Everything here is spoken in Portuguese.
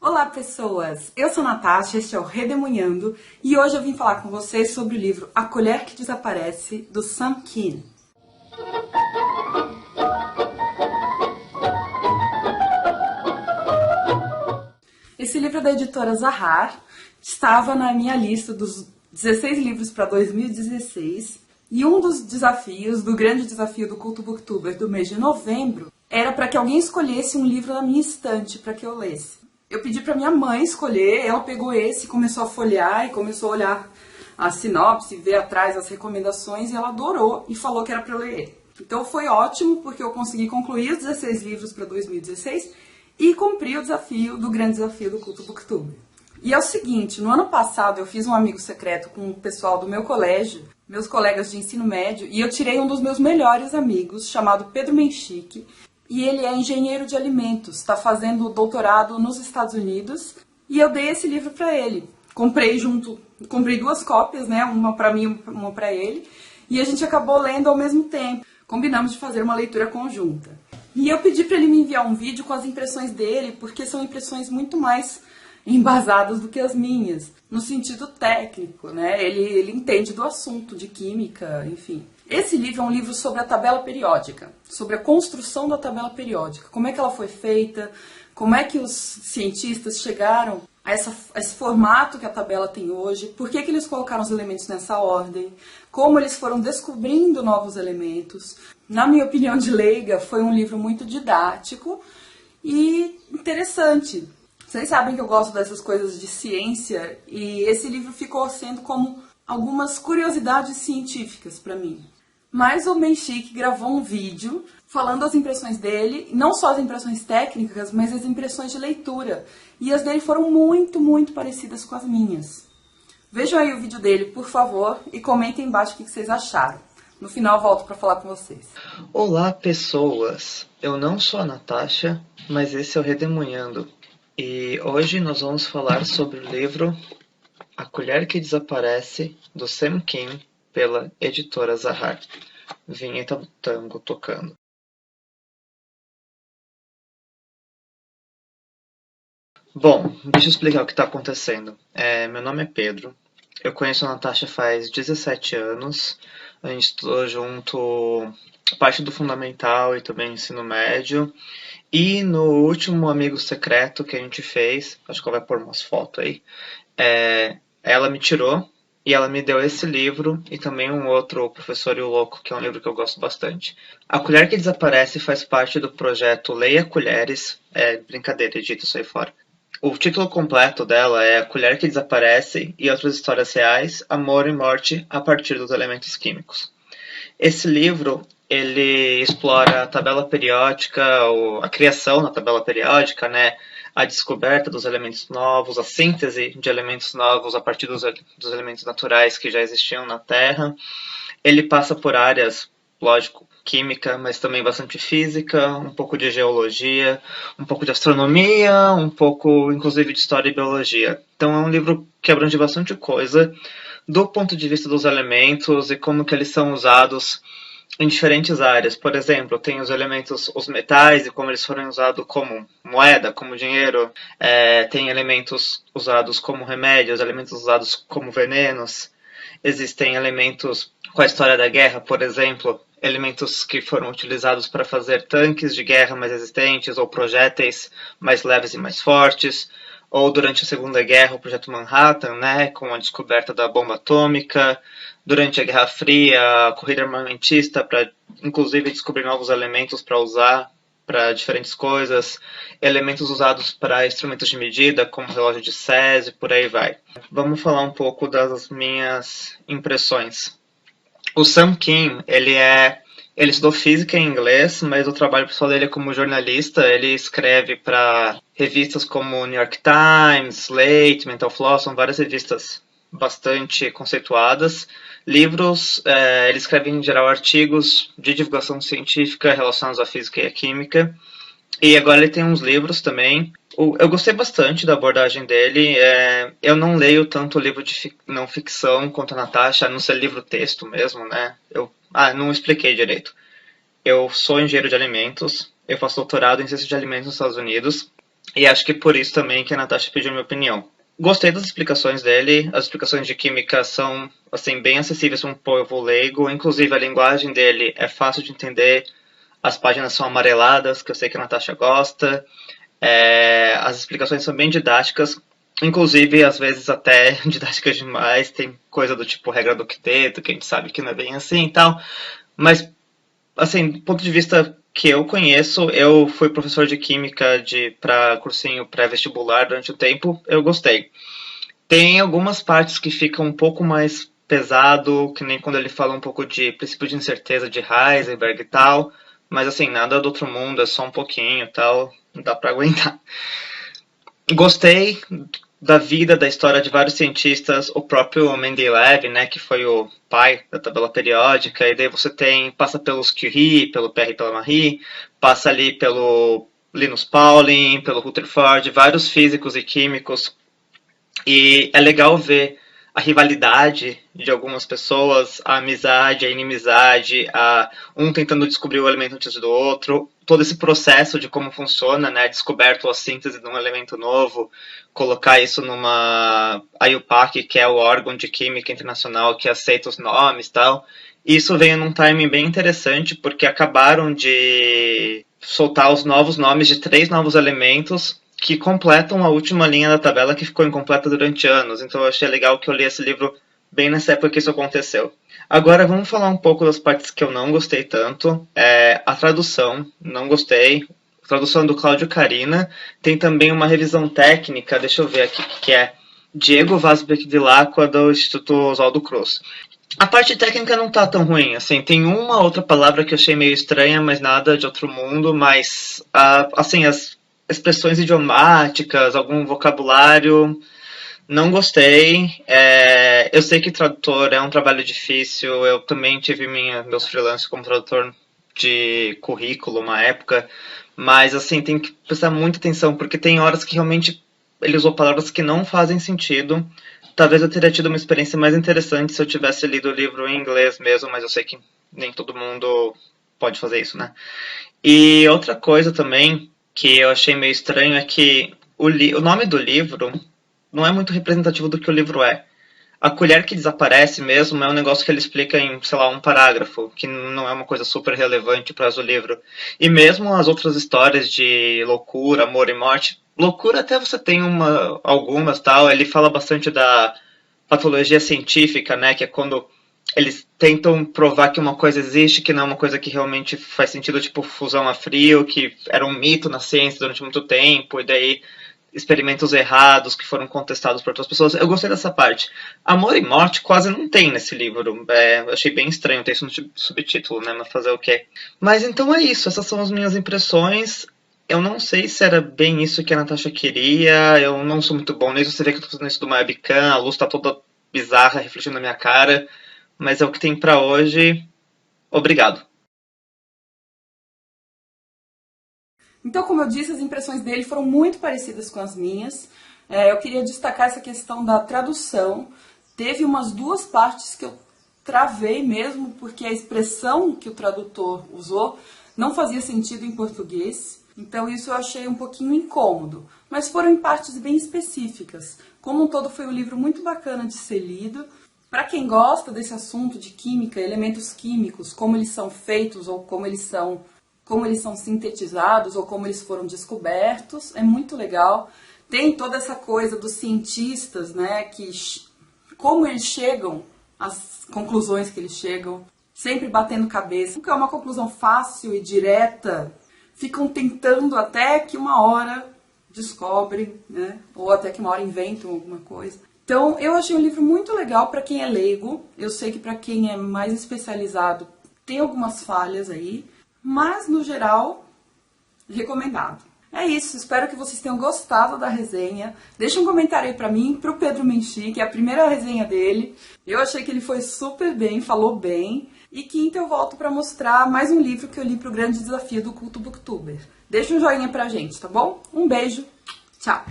Olá, pessoas! Eu sou a Natasha, este é o Redemunhando e hoje eu vim falar com vocês sobre o livro A Colher que Desaparece, do Sam Keen. Esse livro é da editora Zahar, estava na minha lista dos 16 livros para 2016 e um dos desafios, do grande desafio do Culto Booktuber do mês de novembro, era para que alguém escolhesse um livro na minha estante para que eu lesse. Eu pedi para minha mãe escolher, ela pegou esse, começou a folhear e começou a olhar a sinopse, ver atrás as recomendações e ela adorou e falou que era para eu ler ele. Então foi ótimo porque eu consegui concluir os 16 livros para 2016 e cumpri o desafio do grande desafio do Culto Booktuber. E é o seguinte, no ano passado eu fiz um amigo secreto com o pessoal do meu colégio, meus colegas de ensino médio, e eu tirei um dos meus melhores amigos, chamado Pedro Menchique, e ele é engenheiro de alimentos, está fazendo doutorado nos Estados Unidos, e eu dei esse livro para ele. Comprei duas cópias, né, uma para mim, uma para ele, e a gente acabou lendo ao mesmo tempo. Combinamos de fazer uma leitura conjunta. E eu pedi para ele me enviar um vídeo com as impressões dele, porque são impressões muito mais embasadas do que as minhas, no sentido técnico, né? Ele entende do assunto, de química, enfim. Esse livro é um livro sobre a tabela periódica, sobre a construção da tabela periódica, como é que ela foi feita, como é que os cientistas chegaram a esse formato que a tabela tem hoje, por que eles colocaram os elementos nessa ordem, como eles foram descobrindo novos elementos. Na minha opinião de leiga, foi um livro muito didático e interessante. Vocês sabem que eu gosto dessas coisas de ciência e esse livro ficou sendo como algumas curiosidades científicas para mim. Mas o Menchique gravou um vídeo falando as impressões dele, não só as impressões técnicas, mas as impressões de leitura. E as dele foram muito, muito parecidas com as minhas. Vejam aí o vídeo dele, por favor, e comentem embaixo o que vocês acharam. No final eu volto para falar com vocês. Olá, pessoas! Eu não sou a Natasha, mas esse é o Redemunhando. E hoje nós vamos falar sobre o livro A Colher que Desaparece, do Sam Keen, pela editora Zahar. Vinheta do tango tocando. Bom, deixa eu explicar o que está acontecendo. Meu nome é Pedro. Eu conheço a Natasha faz 17 anos. A gente estudou junto parte do fundamental e também ensino médio. E no último amigo secreto que a gente fez, acho que ela vai pôr umas fotos aí, ela me tirou e ela me deu esse livro e também um outro, O Professor e o Louco, que é um livro que eu gosto bastante. A Colher que Desaparece faz parte do projeto Leia Colheres. Brincadeira, edita isso aí fora. O título completo dela é A Colher que Desaparece e Outras Histórias Reais, Amor e Morte a partir dos Elementos Químicos. Esse livro, ele explora a tabela periódica, a criação na tabela periódica, né? A descoberta dos elementos novos, a síntese de elementos novos a partir dos elementos naturais que já existiam na Terra. Ele passa por áreas, lógico, química, mas também bastante física, um pouco de geologia, um pouco de astronomia, um pouco, inclusive, de história e biologia. Então é um livro que abrange bastante coisa do ponto de vista dos elementos e como que eles são usados em diferentes áreas. Por exemplo, tem os elementos, os metais e como eles foram usados como moeda, como dinheiro. Tem elementos usados como remédios, elementos usados como venenos. Existem elementos com a história da guerra, por exemplo, elementos que foram utilizados para fazer tanques de guerra mais resistentes ou projéteis mais leves e mais fortes. Ou durante a Segunda Guerra, o Projeto Manhattan, né, com a descoberta da bomba atômica. Durante a Guerra Fria, a corrida armamentista para, inclusive, descobrir novos elementos para usar para diferentes coisas, elementos usados para instrumentos de medida, como relógio de Césio, por aí vai. Vamos falar um pouco das minhas impressões. O Sam Keen, ele estudou física em inglês, mas o trabalho pessoal dele é como jornalista. Ele escreve para revistas como New York Times, Slate, Mental Floss, são várias revistas bastante conceituadas. Livros, ele escreve em geral artigos de divulgação científica relacionados à física e à química. E agora ele tem uns livros também. Eu gostei bastante da abordagem dele. Eu não leio tanto livro de não ficção quanto a Natasha, a não ser livro-texto mesmo, né? Não expliquei direito. Eu sou engenheiro de alimentos, eu faço doutorado em ciência de alimentos nos Estados Unidos. E acho que por isso também que a Natasha pediu minha opinião. Gostei das explicações dele. As explicações de química são assim bem acessíveis para um povo leigo. Inclusive a linguagem dele é fácil de entender. As páginas são amareladas, que eu sei que a Natasha gosta. As explicações são bem didáticas. Inclusive, às vezes até didáticas demais. Tem coisa do tipo regra do quinteto, que a gente sabe que não é bem assim e tal. Mas, assim, do ponto de vista que eu conheço, eu fui professor de química para cursinho pré-vestibular durante o tempo, eu gostei. Tem algumas partes que ficam um pouco mais pesado, que nem quando ele fala um pouco de princípio de incerteza de Heisenberg e tal, mas assim, nada do outro mundo, é só um pouquinho e tal, não dá pra aguentar. Gostei da vida, da história de vários cientistas, o próprio Mendeleev, né, que foi o pai da tabela periódica, e daí você passa pelos Curie, pelo Pierre e pela Marie, passa ali pelo Linus Pauling, pelo Rutherford, vários físicos e químicos, e é legal ver a rivalidade de algumas pessoas, a amizade, a inimizade, um tentando descobrir o elemento antes do outro, todo esse processo de como funciona, né, descoberto a síntese de um elemento novo, colocar isso numa IUPAC, que é o órgão de química internacional que aceita os nomes e tal. Isso veio num timing bem interessante, porque acabaram de soltar os novos nomes de 3 novos elementos que completam a última linha da tabela que ficou incompleta durante anos. Então eu achei legal que eu li esse livro bem nessa época que isso aconteceu. Agora vamos falar um pouco das partes que eu não gostei tanto. A tradução, não gostei. A tradução do Cláudio Carina. Tem também uma revisão técnica, deixa eu ver aqui o que é. Diego Vazbeck Vilacqua, do Instituto Oswaldo Cruz. A parte técnica não tá tão ruim, assim, tem uma outra palavra que eu achei meio estranha, mas nada de outro mundo, mas, assim, as expressões idiomáticas, algum vocabulário, não gostei. Eu sei que tradutor é um trabalho difícil, eu também tive meus freelances como tradutor de currículo uma época, mas, assim, tem que prestar muita atenção, porque tem horas que realmente ele usou palavras que não fazem sentido. Talvez eu teria tido uma experiência mais interessante se eu tivesse lido o livro em inglês mesmo, mas eu sei que nem todo mundo pode fazer isso, né? E outra coisa também que eu achei meio estranho é que o nome do livro não é muito representativo do que o livro é. A colher que desaparece mesmo é um negócio que ele explica em, sei lá, um parágrafo, que não é uma coisa super relevante para o livro. E mesmo as outras histórias de loucura, amor e morte, loucura até você tem algumas tal, ele fala bastante da patologia científica, né, que é quando eles tentam provar que uma coisa existe, que não é uma coisa que realmente faz sentido, tipo fusão a frio, que era um mito na ciência durante muito tempo, e daí experimentos errados que foram contestados por outras pessoas. Eu gostei dessa parte. Amor e Morte quase não tem nesse livro. Eu achei bem estranho ter isso no subtítulo, né? Mas fazer o quê? Mas então é isso. Essas são as minhas impressões. Eu não sei se era bem isso que a Natasha queria. Eu não sou muito bom nisso. Você vê que eu tô fazendo isso de uma webcam. A luz tá toda bizarra, refletindo na minha cara. Mas é o que tem pra hoje. Obrigado. Então, como eu disse, as impressões dele foram muito parecidas com as minhas. Eu queria destacar essa questão da tradução. Teve umas 2 partes que eu travei mesmo, porque a expressão que o tradutor usou não fazia sentido em português. Então, isso eu achei um pouquinho incômodo. Mas foram em partes bem específicas. Como um todo, foi um livro muito bacana de ser lido. Para quem gosta desse assunto de química, elementos químicos, como eles são feitos ou como eles são sintetizados ou como eles foram descobertos, é muito legal. Tem toda essa coisa dos cientistas, né, como eles chegam às conclusões que eles chegam, sempre batendo cabeça. Nunca é uma conclusão fácil e direta, ficam tentando até que uma hora descobrem, né, ou até que uma hora inventam alguma coisa. Então, eu achei um livro muito legal para quem é leigo. Eu sei que para quem é mais especializado tem algumas falhas aí, mas, no geral, recomendado. É isso, espero que vocês tenham gostado da resenha. Deixa um comentário aí pra mim, pro Pedro Menchi, que é a primeira resenha dele. Eu achei que ele foi super bem, falou bem. E quinta eu volto pra mostrar mais um livro que eu li pro grande desafio do Culto Booktuber. Deixa um joinha pra gente, tá bom? Um beijo, tchau!